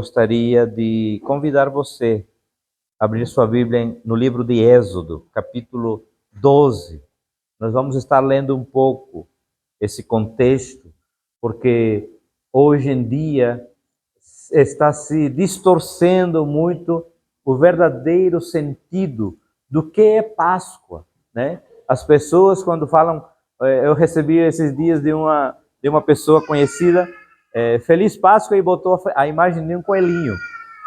Gostaria de convidar você a abrir sua Bíblia no livro de Êxodo, capítulo 12. Nós vamos estar lendo um pouco esse contexto, porque hoje em dia está se distorcendo muito o verdadeiro sentido do que é Páscoa, né? As pessoas, quando falam, eu recebi esses dias de uma pessoa conhecida, Feliz Páscoa, e botou a imagem de um coelhinho.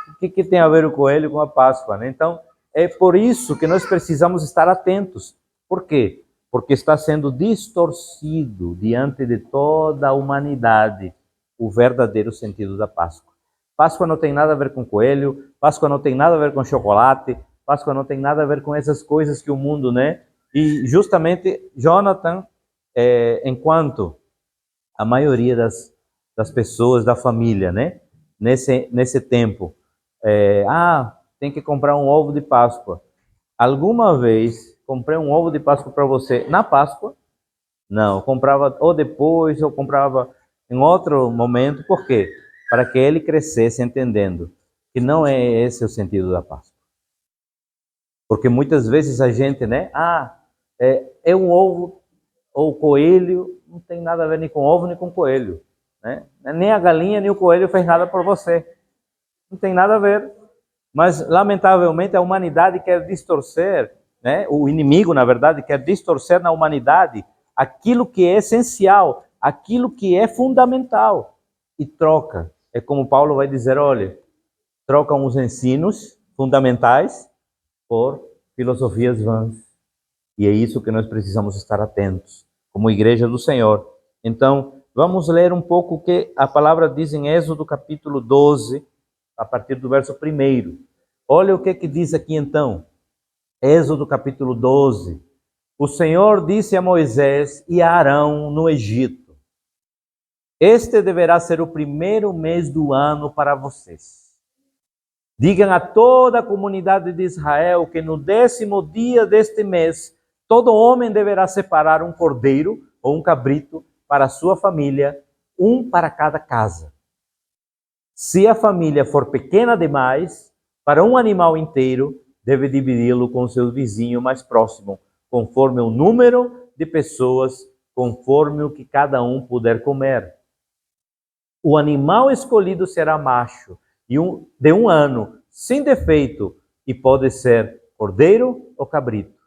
O que tem a ver o coelho com a Páscoa, né? Então, é por isso que nós precisamos estar atentos. Por quê? Porque está sendo distorcido diante de toda a humanidade o verdadeiro sentido da Páscoa. Páscoa não tem nada a ver com coelho, Páscoa não tem nada a ver com chocolate, Páscoa não tem nada a ver com essas coisas que o mundo, né? E justamente Jonathan, enquanto a maioria das pessoas da família, né? Nesse tempo, tem que comprar um ovo de Páscoa. Alguma vez comprei um ovo de Páscoa para você na Páscoa? Não, eu comprava ou depois, ou comprava em outro momento. Por quê? Para que ele crescesse entendendo que não é esse o sentido da Páscoa. Porque muitas vezes a gente, né? É um ovo ou coelho, não tem nada a ver nem com ovo nem com coelho, né? Nem a galinha nem o coelho fez nada por você. Não tem nada a ver. Mas, lamentavelmente, a humanidade quer distorcer, né? O inimigo, na verdade, quer distorcer na humanidade aquilo que é essencial, aquilo que é fundamental, e troca. É como Paulo vai dizer, olha, trocam os ensinos fundamentais por filosofias vãs. E é isso que nós precisamos estar atentos, como igreja do Senhor. Então, vamos ler um pouco o que a palavra diz em Êxodo capítulo 12, a partir do verso 1. Olha o que diz aqui então. Êxodo capítulo 12. O Senhor disse a Moisés e a Arão no Egito: Este deverá ser o primeiro mês do ano para vocês. Digam a toda a comunidade de Israel que no 10º dia deste mês, todo homem deverá separar um cordeiro ou um cabrito para a sua família, um para cada casa. Se a família for pequena demais, para um animal inteiro, deve dividi-lo com seu vizinho mais próximo, conforme o número de pessoas, conforme o que cada um puder comer. O animal escolhido será macho, de um ano, sem defeito, e pode ser cordeiro ou cabrito.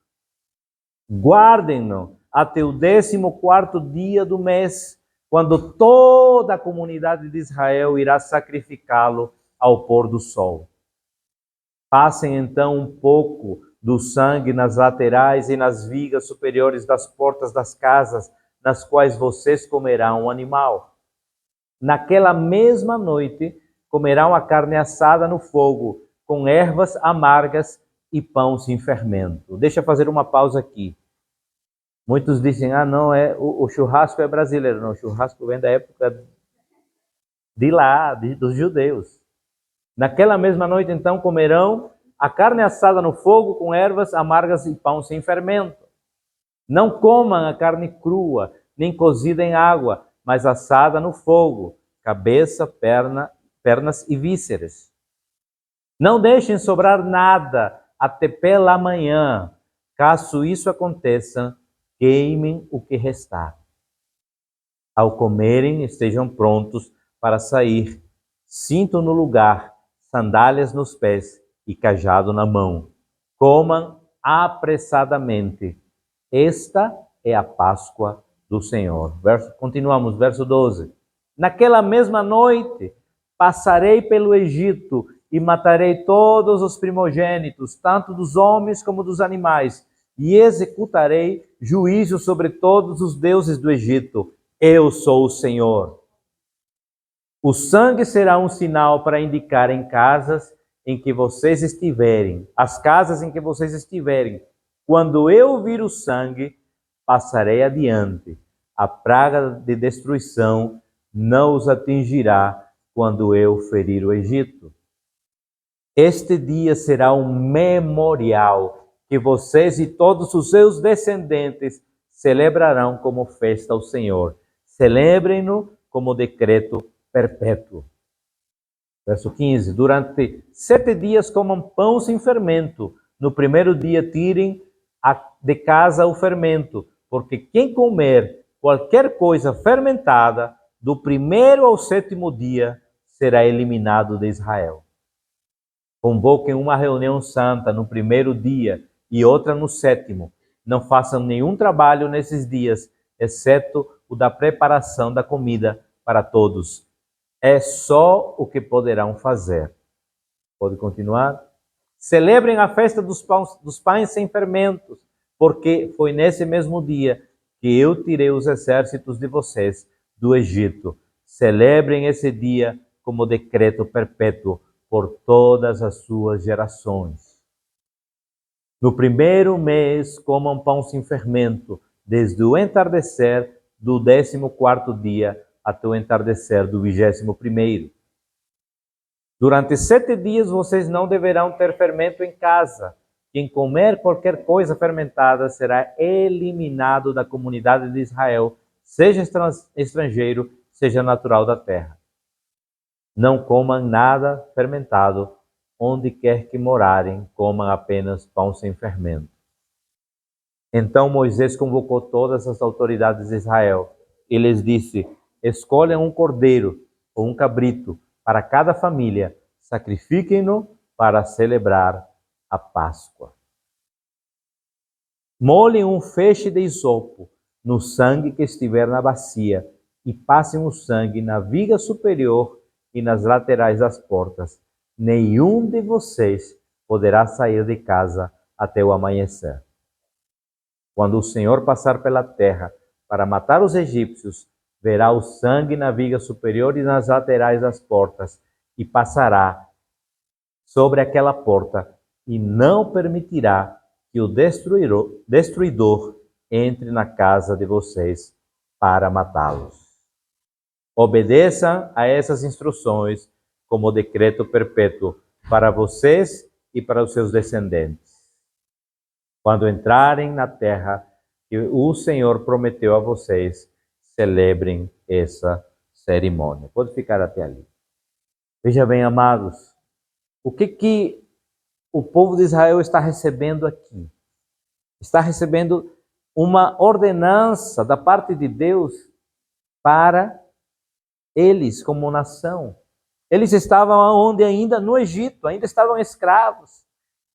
Guardem-no até o 14º dia do mês, quando toda a comunidade de Israel irá sacrificá-lo ao pôr do sol. Passem então um pouco do sangue nas laterais e nas vigas superiores das portas das casas, nas quais vocês comerão o animal. Naquela mesma noite, comerão a carne assada no fogo, com ervas amargas e pão sem fermento. Deixa eu fazer uma pausa aqui. Muitos dizem, não, o churrasco é brasileiro. Não, o churrasco vem da época de lá, dos judeus. Naquela mesma noite, então, comerão a carne assada no fogo, com ervas amargas e pão sem fermento. Não comam a carne crua, nem cozida em água, mas assada no fogo, cabeça, pernas e vísceras. Não deixem sobrar nada até pela manhã. Caso isso aconteça, queimem o que restar. Ao comerem, estejam prontos para sair. Cinto no lugar, sandálias nos pés e cajado na mão. Comam apressadamente. Esta é a Páscoa do Senhor. Continuamos, verso 12. Naquela mesma noite, passarei pelo Egito e matarei todos os primogênitos, tanto dos homens como dos animais, e executarei juízo sobre todos os deuses do Egito. Eu sou o Senhor. O sangue será um sinal para indicar em casas em que vocês estiverem, as casas em que vocês estiverem. Quando eu vir o sangue, passarei adiante. A praga de destruição não os atingirá quando eu ferir o Egito. Este dia será um memorial que vocês e todos os seus descendentes celebrarão como festa ao Senhor. Celebrem-no como decreto perpétuo. Verso 15. Durante 7 dias comam pão sem fermento. No primeiro dia tirem de casa o fermento, porque quem comer qualquer coisa fermentada, do primeiro ao 7º dia, será eliminado de Israel. Convoquem uma reunião santa no primeiro dia e outra no 7º. Não façam nenhum trabalho nesses dias, exceto o da preparação da comida para todos. É só o que poderão fazer. Pode continuar? Celebrem a festa dos pães sem fermentos, porque foi nesse mesmo dia que eu tirei os exércitos de vocês do Egito. Celebrem esse dia como decreto perpétuo por todas as suas gerações. No primeiro mês, comam pão sem fermento, desde o entardecer do 14º dia até o entardecer do 21º. Durante 7 dias vocês não deverão ter fermento em casa. Quem comer qualquer coisa fermentada será eliminado da comunidade de Israel, seja estrangeiro, seja natural da terra. Não comam nada fermentado, onde quer que morarem, comam apenas pão sem fermento. Então Moisés convocou todas as autoridades de Israel e lhes disse: escolham um cordeiro ou um cabrito para cada família, sacrifiquem-no para celebrar a Páscoa. Molhem um feixe de isopo no sangue que estiver na bacia e passem o sangue na viga superior e nas laterais das portas. Nenhum de vocês poderá sair de casa até o amanhecer. Quando o Senhor passar pela terra para matar os egípcios, verá o sangue na viga superior e nas laterais das portas, e passará sobre aquela porta, e não permitirá que o destruidor entre na casa de vocês para matá-los. Obedeçam a essas instruções como decreto perpétuo para vocês e para os seus descendentes. Quando entrarem na terra que o Senhor prometeu a vocês, celebrem essa cerimônia. Pode ficar até ali. Veja bem, amados, o que o povo de Israel está recebendo aqui? Está recebendo uma ordenança da parte de Deus para eles como nação. Eles estavam onde ainda? No Egito, ainda estavam escravos.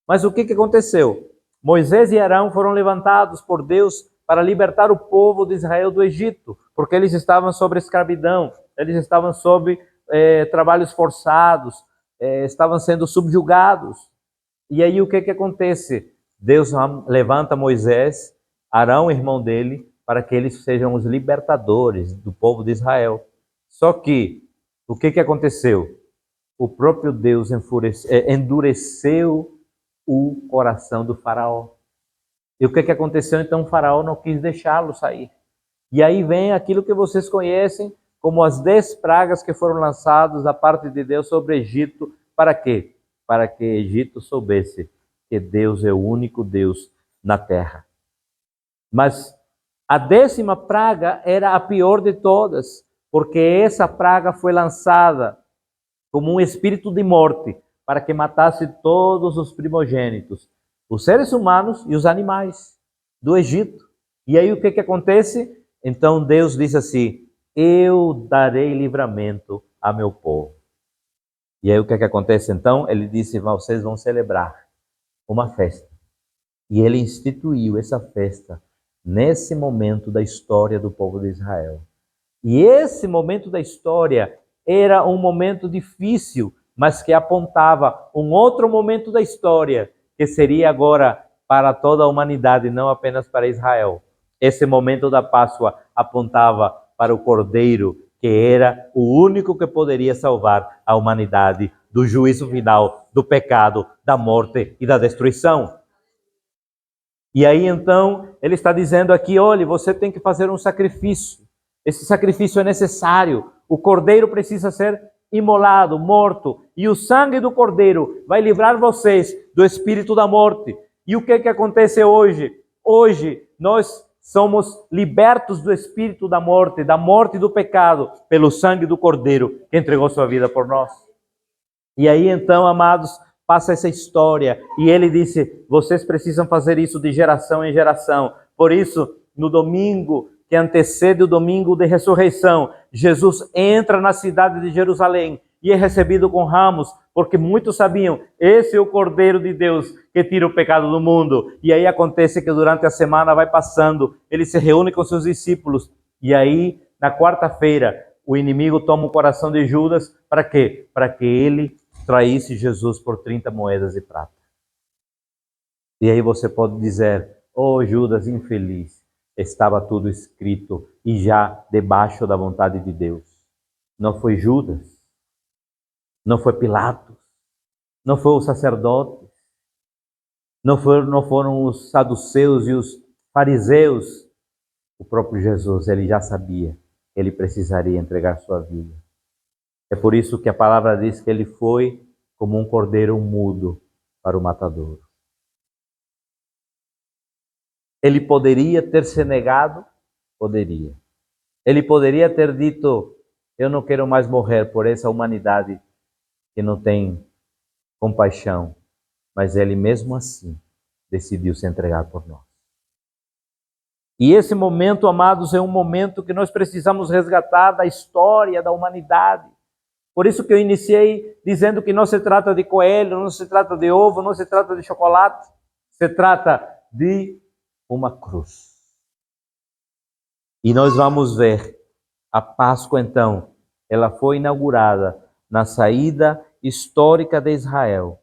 Mas o que aconteceu? Moisés e Arão foram levantados por Deus para libertar o povo de Israel do Egito, porque eles estavam sob escravidão, eles estavam sob trabalhos forçados, estavam sendo subjugados. E aí o que acontece? Deus levanta Moisés, Arão, irmão dele, para que eles sejam os libertadores do povo de Israel. Só que, o que aconteceu? O próprio Deus endureceu o coração do faraó. E o que aconteceu? Então o faraó não quis deixá-lo sair. E aí vem aquilo que vocês conhecem como as 10 pragas que foram lançadas da parte de Deus sobre o Egito. Para quê? Para que o Egito soubesse que Deus é o único Deus na terra. Mas a 10ª praga era a pior de todas, porque essa praga foi lançada como um espírito de morte, para que matasse todos os primogênitos, os seres humanos e os animais do Egito. E aí o que acontece? Então Deus diz assim: eu darei livramento a meu povo. E aí o que acontece então? Ele disse: vocês vão celebrar uma festa. E ele instituiu essa festa nesse momento da história do povo de Israel. E esse momento da história era um momento difícil, mas que apontava um outro momento da história, que seria agora para toda a humanidade, não apenas para Israel. Esse momento da Páscoa apontava para o Cordeiro, que era o único que poderia salvar a humanidade do juízo final, do pecado, da morte e da destruição. E aí então ele está dizendo aqui: olha, você tem que fazer um sacrifício. Esse sacrifício é necessário. O cordeiro precisa ser imolado, morto. E o sangue do cordeiro vai livrar vocês do espírito da morte. E o que acontece hoje? Hoje nós somos libertos do espírito da morte e do pecado, pelo sangue do cordeiro que entregou sua vida por nós. E aí então, amados, passa essa história. E ele disse, vocês precisam fazer isso de geração em geração. Por isso, no domingo que antecede o domingo de ressurreição, Jesus entra na cidade de Jerusalém e é recebido com ramos, porque muitos sabiam, esse é o Cordeiro de Deus que tira o pecado do mundo. E aí acontece que durante a semana vai passando, ele se reúne com seus discípulos, e aí, na quarta-feira, o inimigo toma o coração de Judas, para quê? Para que ele traísse Jesus por 30 moedas de prata. E aí você pode dizer, oh Judas infeliz, estava tudo escrito e já debaixo da vontade de Deus. Não foi Judas, não foi Pilatos, não foi os sacerdotes, não foram os saduceus e os fariseus. O próprio Jesus, ele já sabia que ele precisaria entregar sua vida. É por isso que a palavra diz que ele foi como um cordeiro mudo para o matadouro. Ele poderia ter se negado? Poderia. Ele poderia ter dito, eu não quero mais morrer por essa humanidade que não tem compaixão. Mas ele mesmo assim decidiu se entregar por nós. E esse momento, amados, é um momento que nós precisamos resgatar da história da humanidade. Por isso que eu iniciei dizendo que não se trata de coelho, não se trata de ovo, não se trata de chocolate. Se trata de uma cruz. E nós vamos ver a Páscoa, então, ela foi inaugurada na saída histórica de Israel,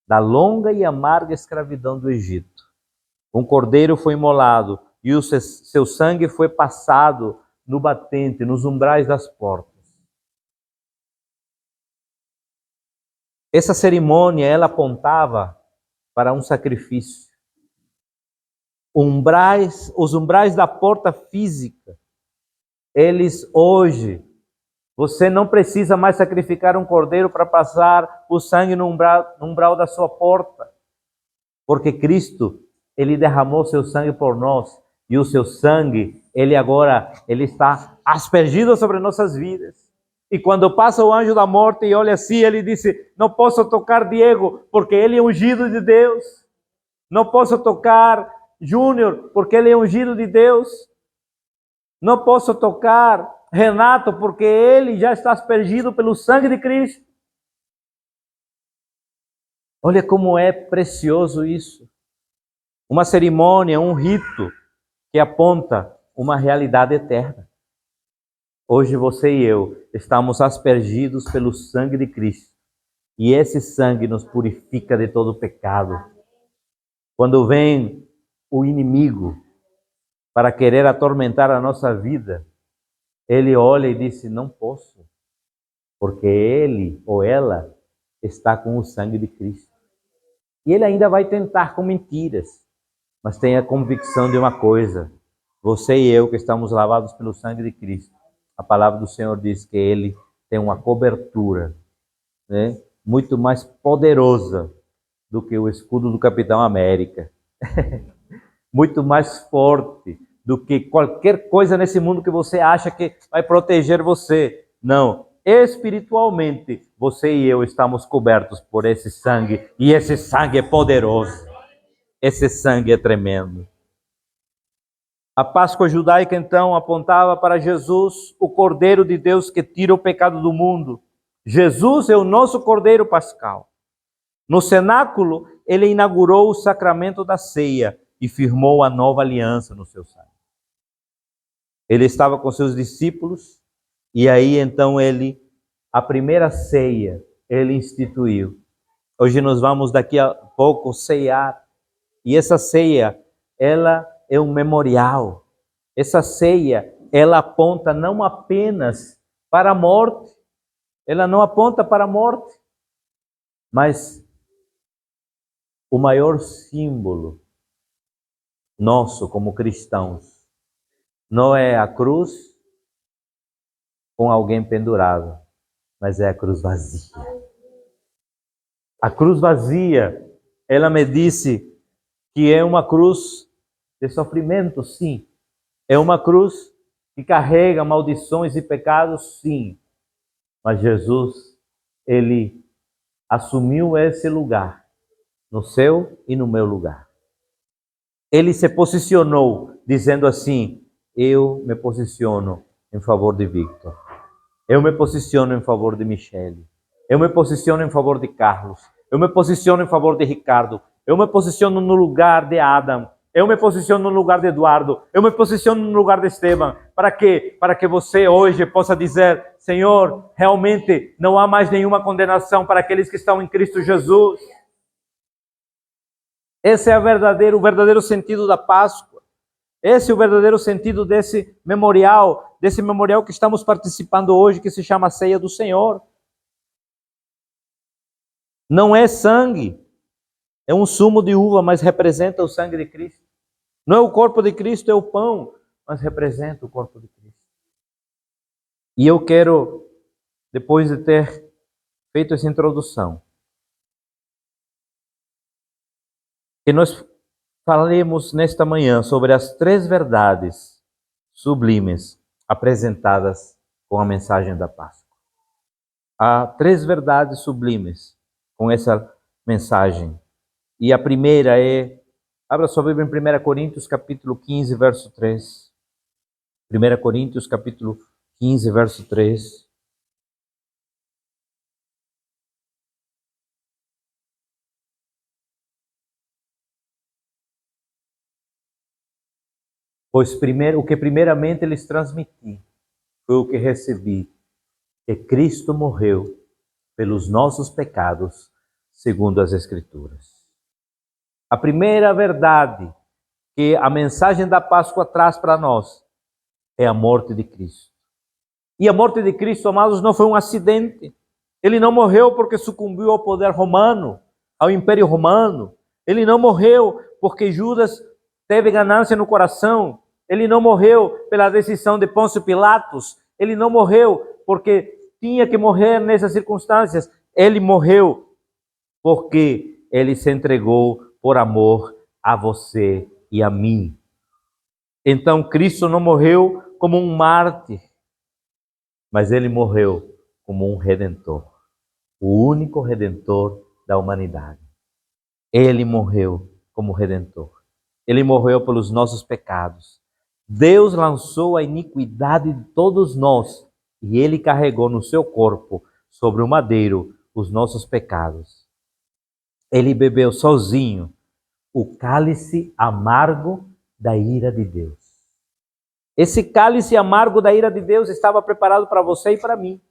da longa e amarga escravidão do Egito. Um cordeiro foi imolado e o seu sangue foi passado no batente, nos umbrais das portas. Essa cerimônia, ela apontava para um sacrifício. Os umbrais da porta física, eles hoje, você não precisa mais sacrificar um cordeiro para passar o sangue no umbral da sua porta, porque Cristo, ele derramou seu sangue por nós, e o seu sangue, ele está aspergido sobre nossas vidas. E quando passa o anjo da morte e olha assim, ele disse, não posso tocar Diego, porque ele é ungido de Deus. Não posso tocar Júnior, porque ele é ungido de Deus. Não posso tocar Renato, porque ele já está aspergido pelo sangue de Cristo. Olha como é precioso isso. Uma cerimônia, um rito que aponta uma realidade eterna. Hoje você e eu estamos aspergidos pelo sangue de Cristo. E esse sangue nos purifica de todo pecado. Quando vem o inimigo para querer atormentar a nossa vida, ele olha e diz, não posso, porque ele ou ela está com o sangue de Cristo. E ele ainda vai tentar com mentiras, mas tenha a convicção de uma coisa, você e eu que estamos lavados pelo sangue de Cristo, a palavra do Senhor diz que ele tem uma cobertura, né, muito mais poderosa do que o escudo do Capitão América. Muito mais forte do que qualquer coisa nesse mundo que você acha que vai proteger você. Não, espiritualmente, você e eu estamos cobertos por esse sangue, e esse sangue é poderoso. Esse sangue é tremendo. A Páscoa judaica, então, apontava para Jesus, o Cordeiro de Deus que tira o pecado do mundo. Jesus é o nosso Cordeiro Pascal. No cenáculo, ele inaugurou o sacramento da ceia e firmou a nova aliança no seu sangue. Ele estava com seus discípulos e aí, então, a primeira ceia, ele instituiu. Hoje nós vamos daqui a pouco ceiar. E essa ceia, ela é um memorial. Essa ceia, ela aponta não apenas para a morte, ela não aponta para a morte, mas o maior símbolo nosso como cristãos não é a cruz com alguém pendurado, mas é a cruz vazia. A cruz vazia, ela me disse que é uma cruz de sofrimento, sim. É uma cruz que carrega maldições e pecados, sim. Mas Jesus, ele assumiu esse lugar, no seu e no meu lugar. Ele se posicionou dizendo assim: eu me posiciono em favor de Victor. Eu me posiciono em favor de Michele. Eu me posiciono em favor de Carlos. Eu me posiciono em favor de Ricardo. Eu me posiciono no lugar de Adam. Eu me posiciono no lugar de Eduardo. Eu me posiciono no lugar de Esteban. Para quê? Para que você hoje possa dizer: Senhor, realmente não há mais nenhuma condenação para aqueles que estão em Cristo Jesus. Esse é o verdadeiro sentido da Páscoa. Esse é o verdadeiro sentido desse memorial que estamos participando hoje, que se chama Ceia do Senhor. Não é sangue, é um sumo de uva, mas representa o sangue de Cristo. Não é o corpo de Cristo, é o pão, mas representa o corpo de Cristo. E eu quero, depois de ter feito essa introdução, que nós falemos nesta manhã sobre as 3 verdades sublimes apresentadas com a mensagem da Páscoa. Há 3 verdades sublimes com essa mensagem. E a primeira é, abra sua Bíblia em 1 Coríntios capítulo 15, verso 3. 1 Coríntios capítulo 15, verso 3. Pois o que primeiramente lhes transmiti foi o que recebi, que Cristo morreu pelos nossos pecados, segundo as Escrituras. A primeira verdade que a mensagem da Páscoa traz para nós é a morte de Cristo. E a morte de Cristo, amados, não foi um acidente. Ele não morreu porque sucumbiu ao poder romano, ao Império Romano. Ele não morreu porque Judas teve ganância no coração. Ele não morreu pela decisão de Pôncio Pilatos. Ele não morreu porque tinha que morrer nessas circunstâncias. Ele morreu porque ele se entregou por amor a você e a mim. Então Cristo não morreu como um mártir, mas ele morreu como um redentor, o único redentor da humanidade. Ele morreu como redentor. Ele morreu pelos nossos pecados. Deus lançou a iniquidade de todos nós e ele carregou no seu corpo, sobre o madeiro, os nossos pecados. Ele bebeu sozinho o cálice amargo da ira de Deus. Esse cálice amargo da ira de Deus estava preparado para você e para mim.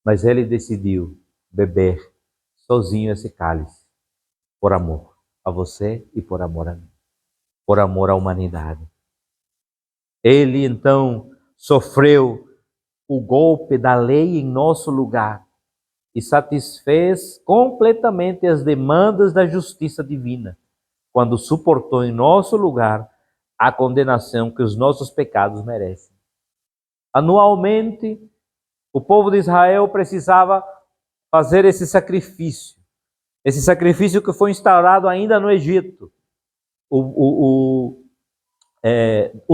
Mas ele decidiu beber sozinho esse cálice, por amor a você e por amor a mim, por amor à humanidade. Ele então sofreu o golpe da lei em nosso lugar e satisfez completamente as demandas da justiça divina, quando suportou em nosso lugar a condenação que os nossos pecados merecem. Anualmente, o povo de Israel precisava fazer esse sacrifício que foi instaurado ainda no Egito. O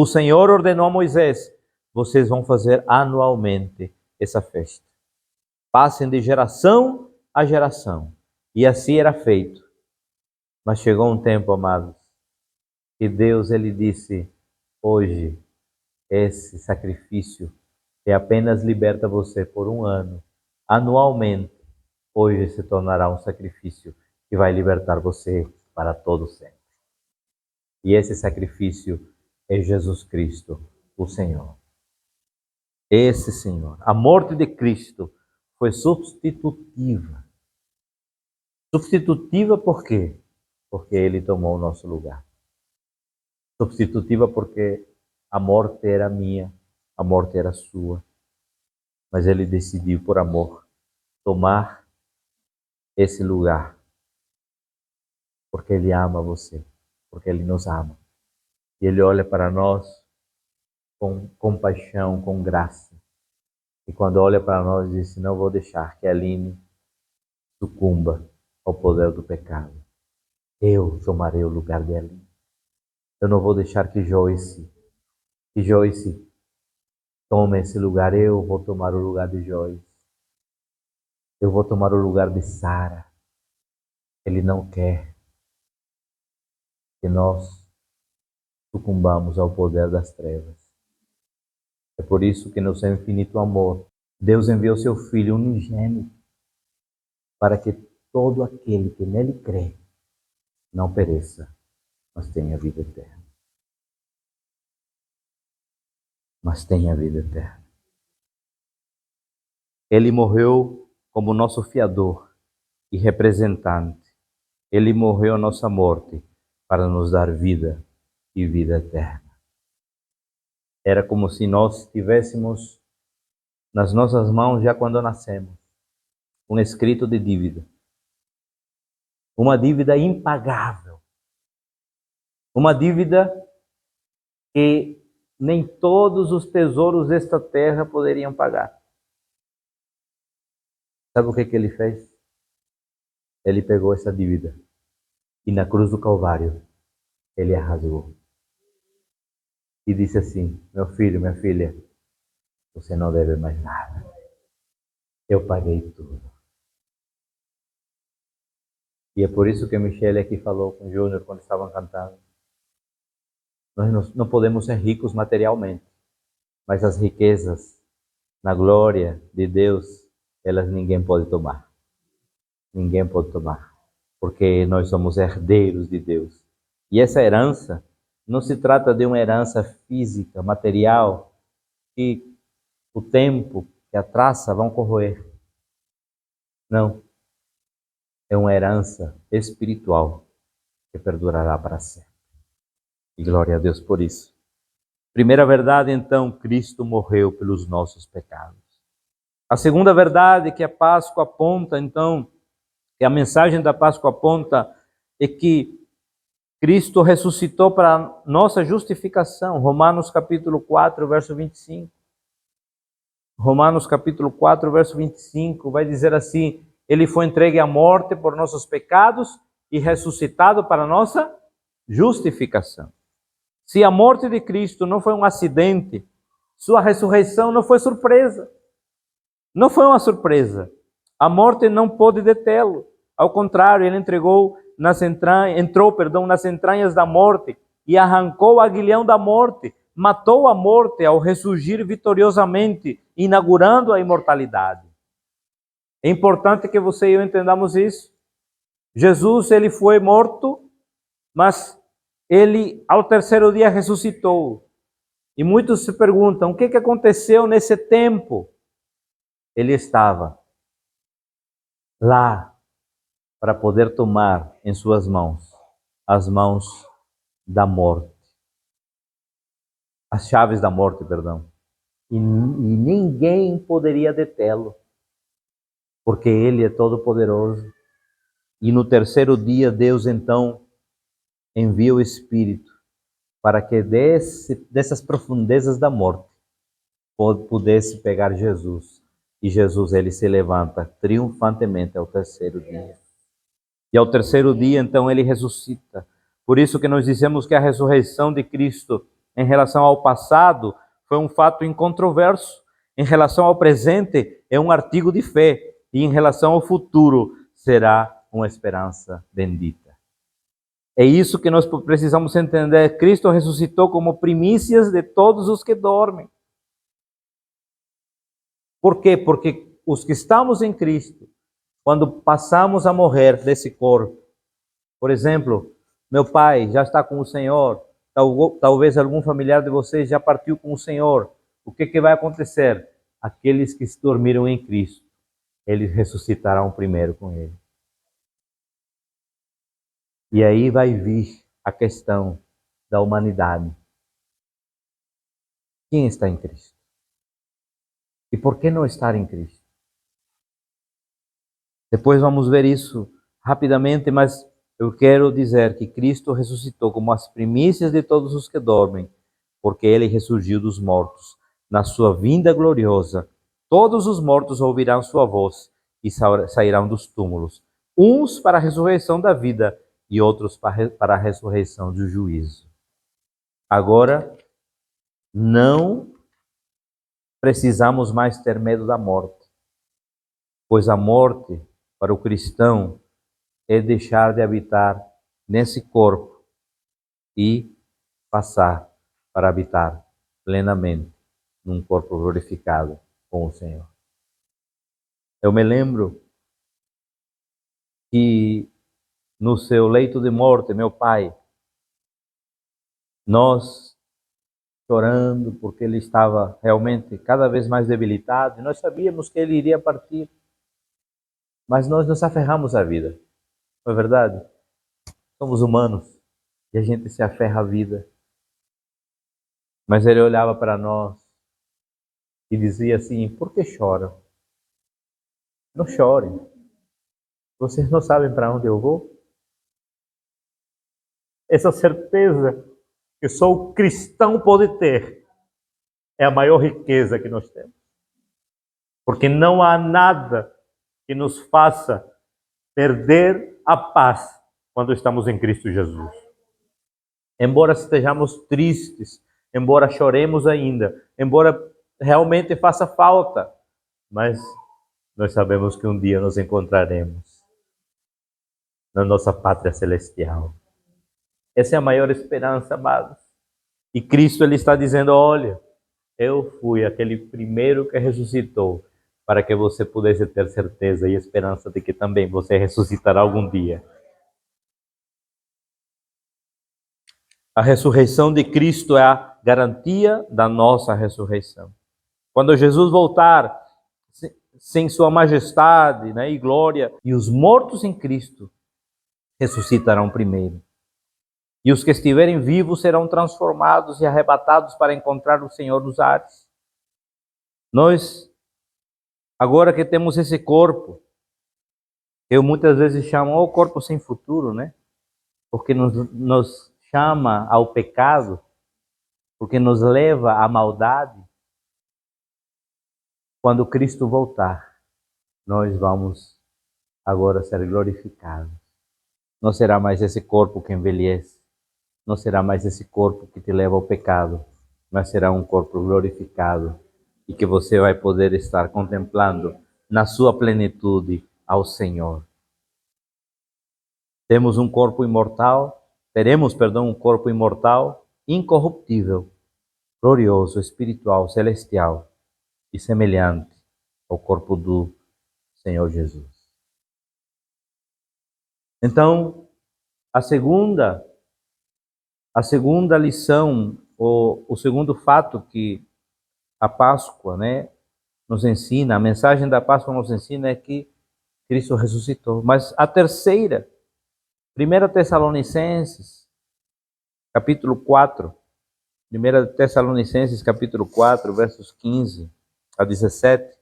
Senhor ordenou a Moisés: vocês vão fazer anualmente essa festa. Passem de geração a geração. E assim era feito. Mas chegou um tempo, amados, que Deus ele disse: hoje esse sacrifício que apenas liberta você por um ano, anualmente, hoje se tornará um sacrifício que vai libertar você para todo sempre. E esse sacrifício é Jesus Cristo, o Senhor. Esse Senhor. A morte de Cristo foi substitutiva. Substitutiva por quê? Porque ele tomou o nosso lugar. Substitutiva porque a morte era minha, a morte era sua. Mas ele decidiu, por amor, tomar esse lugar. Porque ele ama você, porque ele nos ama. E ele olha para nós com compaixão, com graça. E quando olha para nós, diz: não vou deixar que a Aline sucumba ao poder do pecado. Eu tomarei o lugar de Aline. Eu não vou deixar que Joyce tome esse lugar. Eu vou tomar o lugar de Joyce. Eu vou tomar o lugar de Sara. Ele não quer que nós sucumbamos ao poder das trevas. É por isso que no seu infinito amor, Deus enviou seu Filho unigênito para que todo aquele que nele crê não pereça, mas tenha vida eterna. Mas tenha vida eterna. Ele morreu como nosso fiador e representante. Ele morreu a nossa morte para nos dar vida e vida eterna. Era como se nós tivéssemos nas nossas mãos, já quando nascemos, um escrito de dívida. Uma dívida impagável. Uma dívida que nem todos os tesouros desta terra poderiam pagar. Sabe o que ele fez? Ele pegou essa dívida e na cruz do Calvário ele a rasgou. E disse assim: meu filho, minha filha, você não deve mais nada. Eu paguei tudo. E é por isso que Michele aqui falou com o Júnior quando estavam cantando. Nós não podemos ser ricos materialmente, mas as riquezas na glória de Deus, elas ninguém pode tomar. Ninguém pode tomar, porque nós somos herdeiros de Deus. E essa herança não se trata de uma herança física, material, que o tempo e a traça vão corroer. Não. É uma herança espiritual que perdurará para sempre. E glória a Deus por isso. Primeira verdade, então, Cristo morreu pelos nossos pecados. A segunda verdade que a Páscoa aponta, então, que a mensagem da Páscoa aponta, é que Cristo ressuscitou para nossa justificação. Romanos capítulo 4, verso 25. Romanos capítulo 4, verso 25, vai dizer assim: ele foi entregue à morte por nossos pecados e ressuscitado para nossa justificação. Se a morte de Cristo não foi um acidente, sua ressurreição não foi surpresa. Não foi uma surpresa. A morte não pôde detê-lo. Ao contrário, ele entrou nas entranhas da morte e arrancou o aguilhão da morte. Matou a morte ao ressurgir vitoriosamente, inaugurando a imortalidade. É importante que você e eu entendamos isso. Jesus, ele foi morto, mas ele ao terceiro dia ressuscitou. E muitos se perguntam, o que aconteceu nesse tempo? Ele estava lá para poder tomar em suas mãos as mãos da morte. As chaves da morte, perdão. E ninguém poderia detê-lo, porque ele é todo-poderoso. E no terceiro dia, Deus então envia o Espírito para que dessas profundezas da morte pudesse pegar Jesus. E Jesus, ele se levanta triunfantemente ao terceiro dia. E ao terceiro dia, então, ele ressuscita. Por isso que nós dizemos que a ressurreição de Cristo em relação ao passado foi um fato incontroverso. Em relação ao presente, é um artigo de fé. E em relação ao futuro, será uma esperança bendita. É isso que nós precisamos entender. Cristo ressuscitou como primícias de todos os que dormem. Por quê? Porque os que estamos em Cristo, quando passamos a morrer desse corpo, por exemplo, meu pai já está com o Senhor, talvez algum familiar de vocês já partiu com o Senhor, o que vai acontecer? Aqueles que dormiram em Cristo, eles ressuscitarão primeiro com Ele. E aí vai vir a questão da humanidade. Quem está em Cristo? E por que não estar em Cristo? Depois vamos ver isso rapidamente, mas eu quero dizer que Cristo ressuscitou como as primícias de todos os que dormem, porque Ele ressurgiu dos mortos. Na sua vinda gloriosa, todos os mortos ouvirão sua voz e sairão dos túmulos, uns para a ressurreição da vida e outros para a ressurreição do juízo. Agora, não precisamos mais ter medo da morte. pois a morte para o cristão é deixar de habitar nesse corpo e passar para habitar plenamente num corpo glorificado com o Senhor. Eu me lembro que no seu leito de morte, meu pai, nós chorando porque ele estava realmente cada vez mais debilitado, e nós sabíamos que ele iria partir, mas nós nos aferramos à vida, não é verdade? Somos humanos e a gente se aferra à vida. Mas ele olhava para nós e dizia assim: por que choram? Não chorem. Vocês não sabem para onde eu vou? Essa certeza que só o cristão pode ter é a maior riqueza que nós temos. Porque não há nada que nos faça perder a paz quando estamos em Cristo Jesus. Embora estejamos tristes, embora choremos ainda, embora realmente faça falta, mas nós sabemos que um dia nos encontraremos na nossa pátria celestial. Essa é a maior esperança, amados. E Cristo, ele está dizendo: olha, eu fui aquele primeiro que ressuscitou, para que você pudesse ter certeza e esperança de que também você ressuscitará algum dia. A ressurreição de Cristo é a garantia da nossa ressurreição. Quando Jesus voltar, sem sua majestade, né, e glória, e os mortos em Cristo ressuscitarão primeiro. E os que estiverem vivos serão transformados e arrebatados para encontrar o Senhor nos ares. Nós, agora que temos esse corpo, eu muitas vezes chamo o corpo sem futuro, né? Porque nos chama ao pecado, porque nos leva à maldade. Quando Cristo voltar, nós vamos agora ser glorificados. Não será mais esse corpo que envelhece, não será mais esse corpo que te leva ao pecado, mas será um corpo glorificado e que você vai poder estar contemplando na sua plenitude ao Senhor. Teremos um corpo imortal, um corpo imortal, incorruptível, glorioso, espiritual, celestial e semelhante ao corpo do Senhor Jesus. Então, a segunda lição, o segundo fato que a Páscoa, né, nos ensina, a mensagem da Páscoa nos ensina é que Cristo ressuscitou. Mas a terceira, 1 Tessalonicenses, capítulo 4, 1 Tessalonicenses, capítulo 4, versos 15 a 17,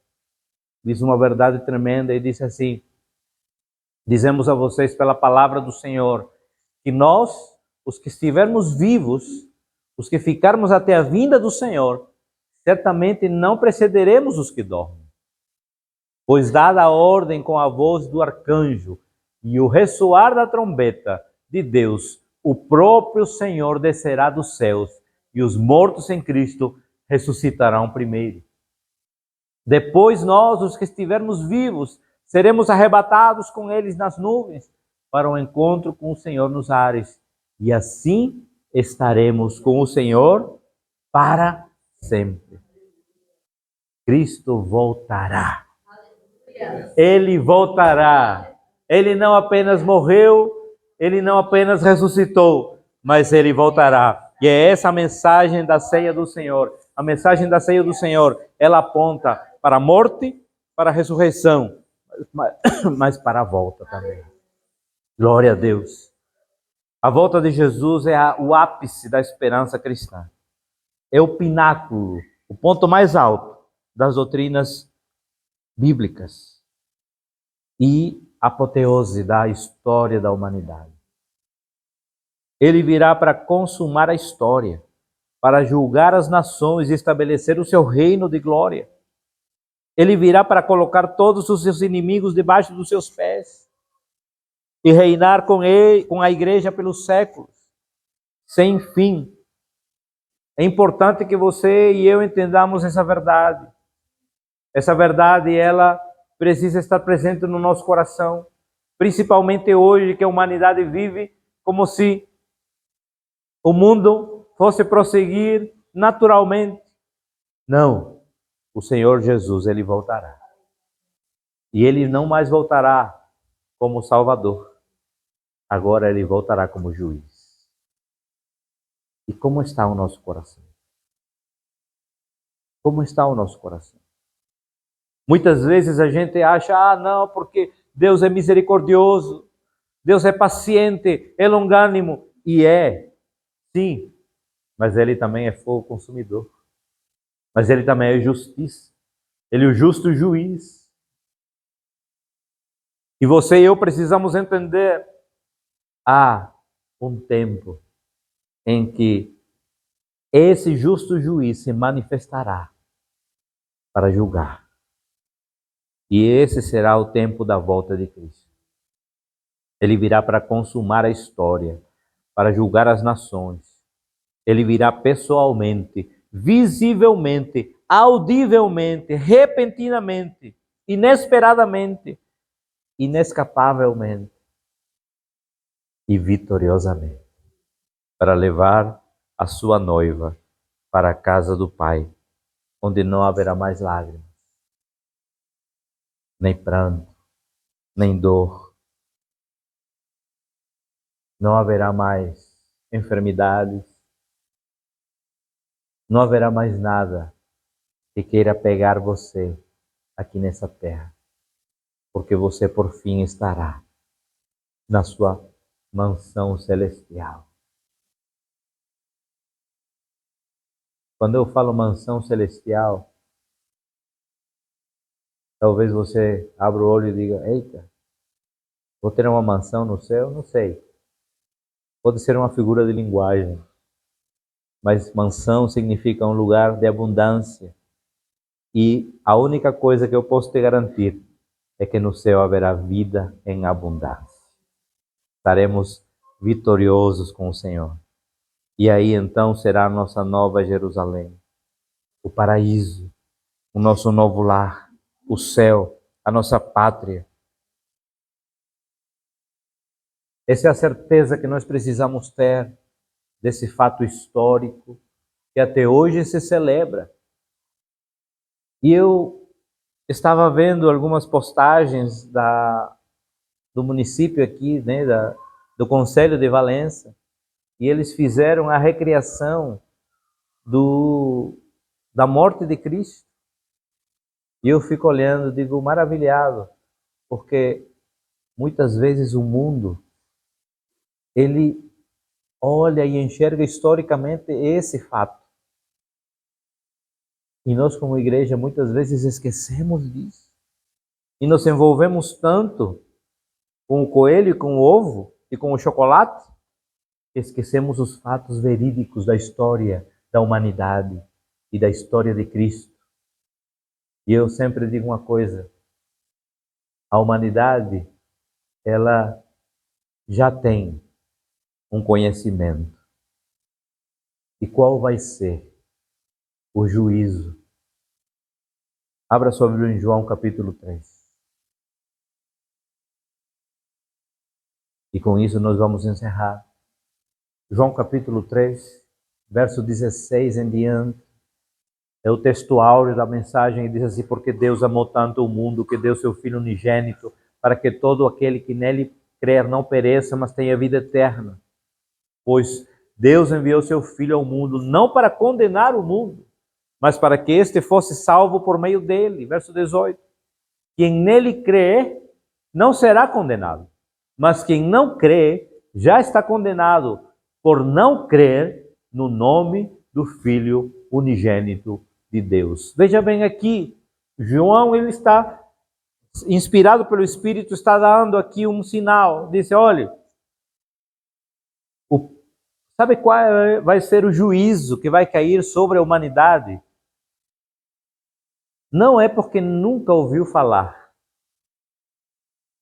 diz uma verdade tremenda e diz assim: dizemos a vocês pela palavra do Senhor, que nós, os que estivermos vivos, os que ficarmos até a vinda do Senhor, certamente não precederemos os que dormem. Pois dada a ordem com a voz do arcanjo e o ressoar da trombeta de Deus, o próprio Senhor descerá dos céus e os mortos em Cristo ressuscitarão primeiro. Depois nós, os que estivermos vivos, seremos arrebatados com eles nas nuvens para o encontro com o Senhor nos ares. E assim estaremos com o Senhor para sempre. Cristo voltará. Ele voltará. Ele não apenas morreu, ele não apenas ressuscitou, mas ele voltará. E é essa a mensagem da ceia do Senhor. A mensagem da ceia do Senhor, ela aponta para a morte, para a ressurreição, mas para a volta também. Glória a Deus. A volta de Jesus é o ápice da esperança cristã. É o pináculo, o ponto mais alto das doutrinas bíblicas e apoteose da história da humanidade. Ele virá para consumar a história, para julgar as nações e estabelecer o seu reino de glória. Ele virá para colocar todos os seus inimigos debaixo dos seus pés e reinar com ele, com a igreja pelos séculos, sem fim. É importante que você e eu entendamos essa verdade. Essa verdade, ela precisa estar presente no nosso coração, principalmente hoje que a humanidade vive como se o mundo fosse prosseguir naturalmente. Não, o Senhor Jesus, Ele voltará. E Ele não mais voltará como Salvador. Agora Ele voltará como juiz. E como está o nosso coração? Como está o nosso coração? Muitas vezes a gente acha, não, porque Deus é misericordioso, Deus é paciente, é longânimo. E é, sim, mas Ele também é fogo consumidor. Mas Ele também é justiça. Ele é o justo juiz. E você e eu precisamos entender, há um tempo em que esse justo juiz se manifestará para julgar. E esse será o tempo da volta de Cristo. Ele virá para consumar a história, para julgar as nações. Ele virá pessoalmente, visivelmente, audivelmente, repentinamente, inesperadamente, inescapavelmente e vitoriosamente, para levar a sua noiva para a casa do Pai, onde não haverá mais lágrimas, nem pranto, nem dor. Não haverá mais enfermidades. Não haverá mais nada que queira pegar você aqui nessa terra. Porque você por fim estará na sua mansão celestial. Quando eu falo mansão celestial, talvez você abra o olho e diga, eita, vou ter uma mansão no céu? Não sei. Pode ser uma figura de linguagem. Mas mansão significa um lugar de abundância. E a única coisa que eu posso te garantir é que no céu haverá vida em abundância. Estaremos vitoriosos com o Senhor. E aí então será a nossa nova Jerusalém, o paraíso, o nosso novo lar, o céu, a nossa pátria. Essa é a certeza que nós precisamos ter desse fato histórico que até hoje se celebra. E eu estava vendo algumas postagens do município aqui, né, do Conselho de Valença, e eles fizeram a recriação da morte de Cristo. E eu fico olhando, digo, maravilhado, porque muitas vezes o mundo, ele olha e enxerga historicamente esse fato. E nós como igreja muitas vezes esquecemos disso. E nos envolvemos tanto com o coelho, com o ovo e com o chocolate, que esquecemos os fatos verídicos da história da humanidade e da história de Cristo. E eu sempre digo uma coisa, a humanidade, ela já tem um conhecimento. E qual vai ser o juízo? Abra sua Bíblia em João capítulo 3. E com isso nós vamos encerrar. João capítulo 3, verso 16 em diante. É o texto áureo da mensagem e diz assim, porque Deus amou tanto o mundo que deu seu Filho unigênito para que todo aquele que nele crer não pereça, mas tenha vida eterna. Pois Deus enviou seu Filho ao mundo não para condenar o mundo, mas para que este fosse salvo por meio dele. Verso 18. Quem nele crê não será condenado, mas quem não crê já está condenado por não crer no nome do Filho unigênito de Deus. Veja bem aqui, João, ele está inspirado pelo Espírito, está dando aqui um sinal. Disse, olha, sabe qual vai ser o juízo que vai cair sobre a humanidade? Não é porque nunca ouviu falar.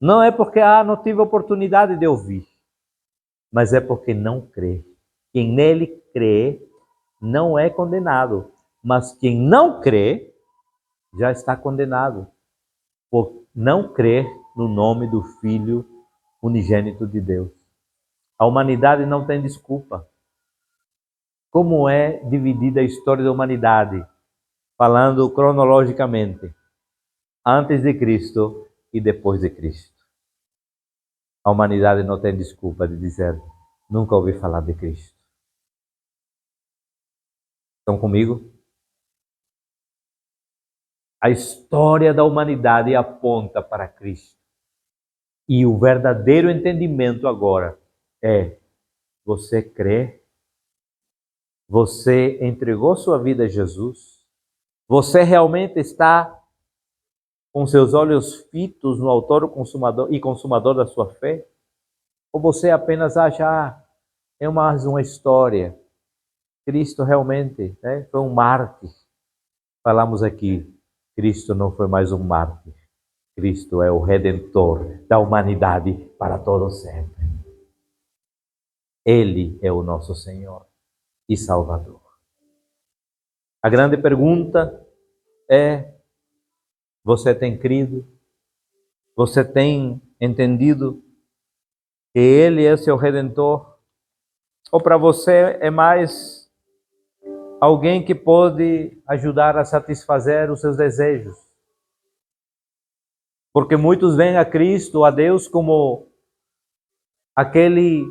Não é porque não tive oportunidade de ouvir. Mas é porque não crê. Quem nele crê não é condenado. Mas quem não crê já está condenado. não crer no nome do Filho unigênito de Deus. A humanidade não tem desculpa. Como é dividida a história da humanidade, falando cronologicamente, antes de Cristo e depois de Cristo. A humanidade não tem desculpa de dizer, nunca ouvi falar de Cristo. Estão comigo? A história da humanidade aponta para Cristo. E o verdadeiro entendimento agora é: você crê? Você entregou sua vida a Jesus? Você realmente está com seus olhos fitos no autor e consumador da sua fé? Ou você apenas acha, é mais uma história? Cristo realmente, né, foi um mártir. Falamos aqui, Cristo não foi mais um mártir. Cristo é o Redentor da humanidade para todo sempre. Ele é o nosso Senhor e Salvador. A grande pergunta é: você tem crido? Você tem entendido que Ele é seu Redentor? Ou para você é mais alguém que pode ajudar a satisfazer os seus desejos? Porque muitos veem a Cristo, a Deus, como aquele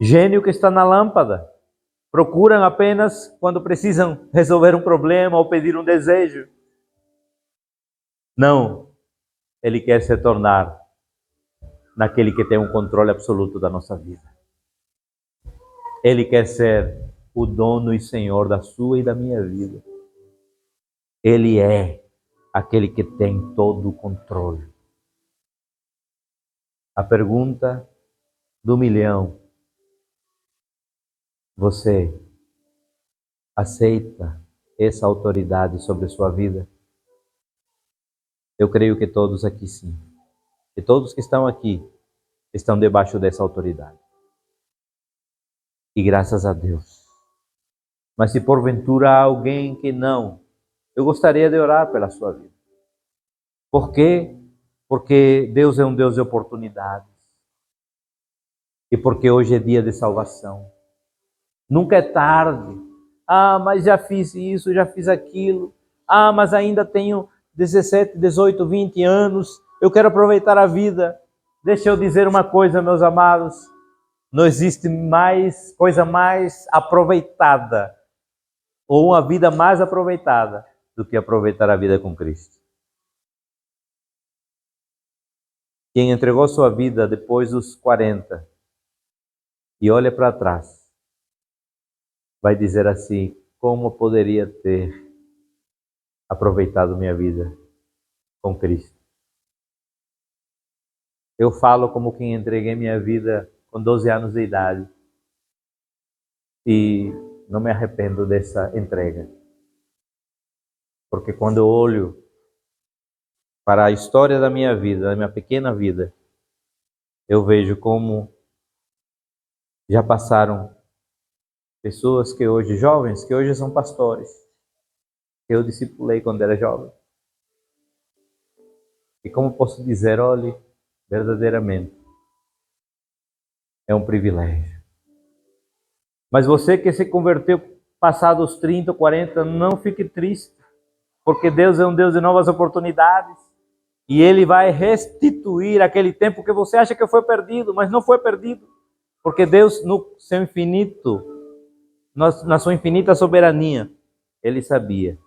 gênio que está na lâmpada. Procuram apenas quando precisam resolver um problema ou pedir um desejo. Não, Ele quer se tornar naquele que tem um controle absoluto da nossa vida. Ele quer ser o dono e senhor da sua e da minha vida. Ele é aquele que tem todo o controle. A pergunta do milhão: você aceita essa autoridade sobre a sua vida? Eu creio que todos aqui sim. E todos que estão aqui estão debaixo dessa autoridade. E graças a Deus. Mas se porventura há alguém que não, eu gostaria de orar pela sua vida. Por quê? Porque Deus é um Deus de oportunidades. E porque hoje é dia de salvação. Nunca é tarde. Ah, mas já fiz isso, já fiz aquilo. Ah, mas ainda tenho 17, 18, 20 anos. Eu quero aproveitar a vida. Deixa eu dizer uma coisa, meus amados. Não existe mais coisa mais aproveitada ou uma vida mais aproveitada do que aproveitar a vida com Cristo. Quem entregou sua vida depois dos 40 e olha para trás, vai dizer assim: como eu poderia ter aproveitado minha vida com Cristo? Eu falo como quem entreguei minha vida com 12 anos de idade e não me arrependo dessa entrega. Porque quando eu olho para a história da minha vida, da minha pequena vida, eu vejo como já passaram pessoas que hoje, jovens, que hoje são pastores, que eu discipulei quando era jovem. E como posso dizer, olhe, verdadeiramente, é um privilégio. Mas você que se converteu passados 30, 40, não fique triste, porque Deus é um Deus de novas oportunidades. E Ele vai restituir aquele tempo que você acha que foi perdido, mas não foi perdido. Porque Deus, no seu infinito, na sua infinita soberania, Ele sabia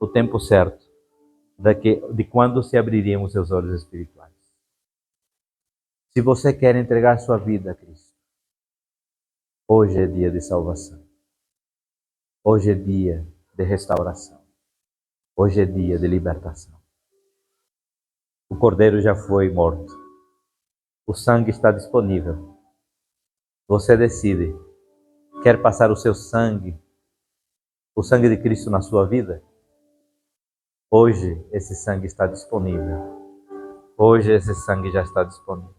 o tempo certo de quando se abririam os seus olhos espirituais. Se você quer entregar sua vida a Cristo, hoje é dia de salvação. Hoje é dia de restauração. Hoje é dia de libertação. O Cordeiro já foi morto. O sangue está disponível. Você decide. Quer passar o seu sangue, o sangue de Cristo na sua vida? Hoje esse sangue está disponível. Hoje esse sangue já está disponível.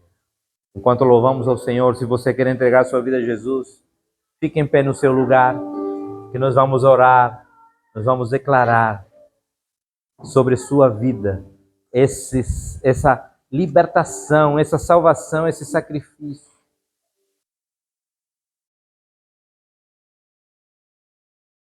Enquanto louvamos ao Senhor, se você quer entregar sua vida a Jesus, fique em pé no seu lugar, que nós vamos orar, nós vamos declarar sobre sua vida essa libertação, essa salvação, esse sacrifício.